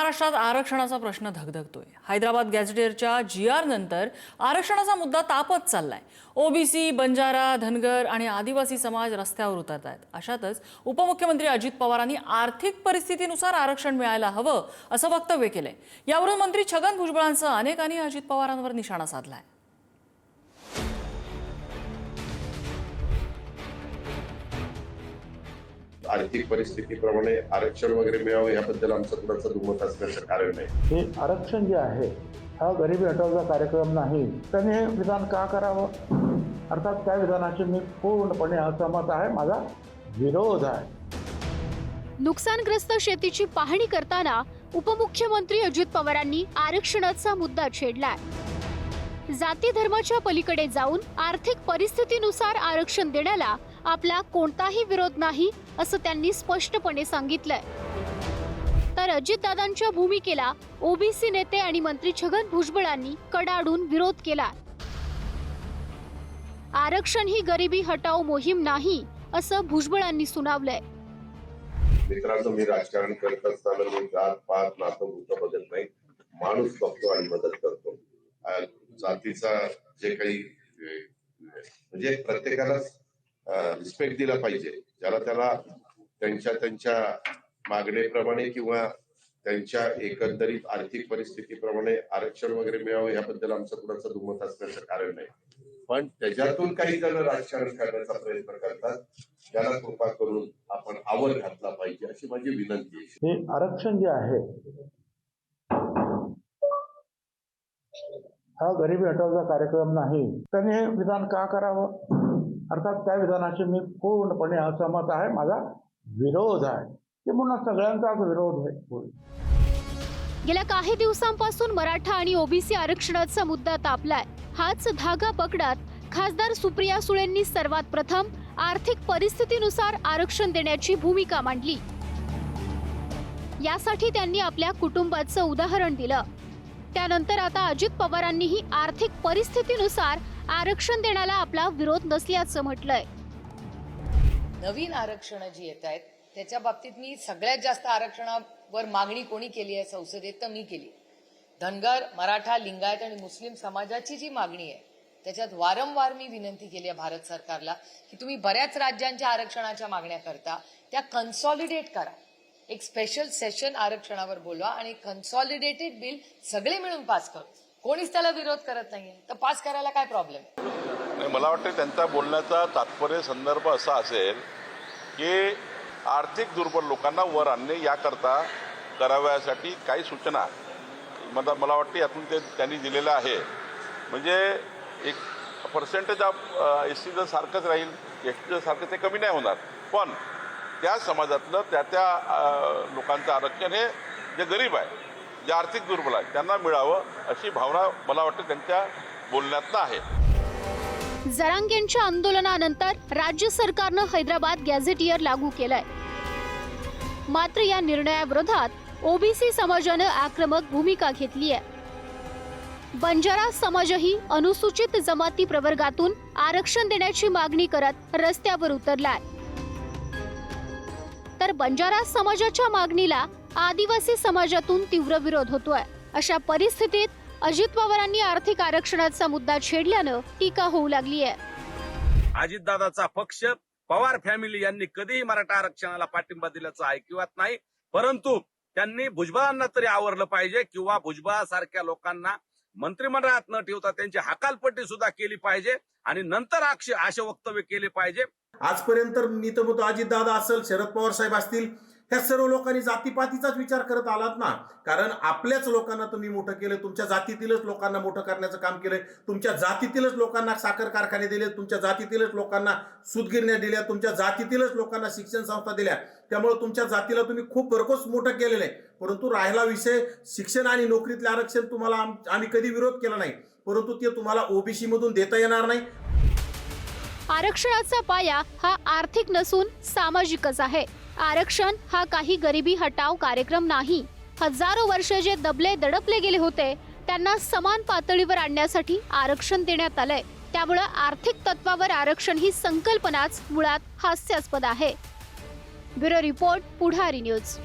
महाराष्ट्रात आरक्षणाचा प्रश्न धगधगतोय। हैदराबाद गॅझेटियरच्या GR नंतर आरक्षणाचा मुद्दा तापत चाललाय। ओबीसी, बंजारा, धनगर आणि आदिवासी समाज रस्त्यावर उतरत आहेत। अशातच उपमुख्यमंत्री अजित पवारांनी आर्थिक परिस्थितीनुसार आरक्षण मिळायला हवं असं वक्तव्य केलंय। यावरून मंत्री छगन भुजबळांसह अनेकांनी अजित पवारांवर निशाणा साधलाय। आर्थिक परिस्थितीप्रमाणे आरक्षण वगैरे मिळावं याबद्दल आमचं थोडंसं दुमत असण्याचं कारण नाही। हे आरक्षण जे आहे हा गरिबी हटवण्याचा कार्यक्रम नाही। त्याने हे विधान का करावं? अर्थात त्या विधानाचे मी पूर्णपणे असहमत आहे, माझा विरोध आहे। नुकसानग्रस्त शेतीची पाहणी करताना उपमुख्यमंत्री अजित पवारांनी आरक्षणाचा मुद्दा छेडलाय। जाती धर्माच्या पलीकडे जाऊन आर्थिक परिस्थितीनुसार आरक्षण देण्याला आपला कोणताही विरोध नाही असं त्यांनी स्पष्टपणे सांगितलंय। तर अजितदादांच्या भूमिकेला ओबीसी नेते आणि मंत्री छगन भुजबळांनी कडाडून विरोध केला। आरक्षण ही गरिबी हटाओ मोहीम नाही असं भुजबळांनी सुनावलंय। मित्रांनो, मी राजकारण करत असताना मी जात पात नातं गोत्र बघत नाही, माणूस बघतो आणि मदत करतो। जातीचा जे काही म्हणजे प्रत्येकाला रिस्पेक्ट दिला पाहिजे, ज्याला त्याला त्यांच्या मागणीप्रमाणे किंवा त्यांच्या एकंदरीत आर्थिक परिस्थितीप्रमाणे आरक्षण वगैरे मिळावं याबद्दल आमचं थोडंसं दुमत असण्याचं कारण नाही। पण त्याच्यातून काही जण राजकारण करण्याचा प्रयत्न करतात, त्याला कृपा करून आपण आवर घातला पाहिजे अशी माझी विनंती आहे। हे आरक्षण जे आहे हा गरिबी हटवण्याचा कार्यक्रम नाही। त्याने हे विधान का करावं? अर्थात त्या विधानाचे मी पूर्णपणे असहमत आहे, माझा विरोध आहे। ते म्हणून सगळ्यांचाच विरोध होईल। गेल्या काही दिवसांपासून मराठा आणि ओबीसी आरक्षणाचा मुद्दा तापलाय। हाच धागा पकडत खासदार सुप्रिया सुळेंनी सर्वात प्रथम आर्थिक परिस्थितीनुसार आरक्षण देण्याची भूमिका मांडली। यासाठी त्यांनी आपल्या कुटुंबाचं उदाहरण दिलं। त्यानंतर आता अजित पवारांनीही आर्थिक परिस्थितीनुसार आरक्षण देण्याला आपला विरोध नसल्याचं म्हटलंय। नवीन आरक्षण जी येत आहेत त्याच्या बाबतीत मी सगळ्यात जास्त आरक्षणावर मागणी कोणी केली आहे संसदेत तर मी केली। धनगर, मराठा, लिंगायत आणि मुस्लिम समाजाची जी मागणी आहे त्याच्यात वारंवार मी विनंती केली आहे भारत सरकारला की तुम्ही बऱ्याच राज्यांच्या आरक्षणाच्या मागण्या करता त्या कन्सॉलिडेट करा, एक स्पेशल सेशन आरक्षणावर बोलवा आणि कन्सॉलिडेटेड बिल सगळे मिळून पास करू। कोणीच त्याला विरोध करत नाहीये तर पास करायला काय प्रॉब्लेम आहे? मला वाटतं त्यांचा बोलण्याचा तात्पर्य संदर्भ असा असेल की आर्थिक दुर्बल लोकांना वर आणणे याकरता कराव्यासाठी काही सूचना मला वाटतं यातून ते त्यांनी दिलेलं आहे। म्हणजे एक पर्सेंटेज ऑफ SC जर सारखंच राहील, ST सारखं ते कमी नाही होणार, पण त्या समाजातलं त्या लोकांचं आरक्षण हे जे गरीब आहे, जे आर्थिक दुर्बल आहे त्यांना मिळावं अशी भावना मला वाटतं त्यांच्या बोलण्यातनं आहे। जरांगेंच्या आंदोलनानंतर राज्य सरकारनं हैदराबाद गॅझेटियर लागू केलंय। मात्र या निर्णयाविरोधात ओबीसी समाजानं आक्रमक भूमिका घेतली आहे। बंजारा समाजही अनुसूचित जमाती प्रवर्गातून आरक्षण देण्याची मागणी करत रस्त्यावर उतरलाय। तर बंजारा समाजाच्या मागणीला आदिवासी समाजातून तीव्र विरोध होतोय। अशा परिस्थितीत अजित पवारांनी आर्थिक आरक्षणाचा मुद्दा छेडल्यानं टीका होऊ लागली आहे। अजितदादाचा पक्ष पवार फॅमिली यांनी कधीही मराठा आरक्षणाला पाठिंबा दिल्याचं ऐकिवात नाही, परंतु त्यांनी भुजबळांना तरी आवरलं पाहिजे किंवा भुजबळासारख्या लोकांना मंत्रिमंडळात न ठेवता त्यांची हकालपट्टी सुद्धा केली पाहिजे आणि नंतर असे वक्तव्य केले पाहिजे। आजपर्यंत मी तर म्हणतो अजितदादा असेल, शरद पवार साहेब असतील, ह्या सर्व लोकांनी जातीपातीचाच विचार करत आलात ना। कारण आपल्याच लोकांना तुम्ही मोठं केलं, तुमच्या जातीतीलच लोकांना मोठं करण्याचं काम केलंय, तुमच्या जातीतीलच लोकांना साखर कारखाने दिले, तुमच्या जातीतीलच लोकांना सूतगिरण्या दिल्या, तुमच्या जातीतीलच लोकांना शिक्षण संस्था दिल्या। त्यामुळे तुमच्या जातीला तुम्ही खूप भरघोस मोठं केलेलं आहे। परंतु राहिला विषय शिक्षण आणि नोकरीतले आरक्षण, तुम्हाला आम्ही कधी विरोध केला नाही, परंतु ते तुम्हाला ओबीसी मधून देता येणार नाही। आरक्षणाचा पाया हा आर्थिक नसून सामाजिकच आहे। आरक्षण हा काही गरिबी हटाव कार्यक्रम नाही। हजारो वर्ष जे दबले दडपले गेले होते त्यांना समान पातळीवर आणण्यासाठी आरक्षण देण्यात आलंय। त्यामुळे आर्थिक तत्वावर आरक्षण ही संकल्पनाच मुळात हास्यास्पद आहे। ब्युरो रिपोर्ट, पुढारी न्यूज।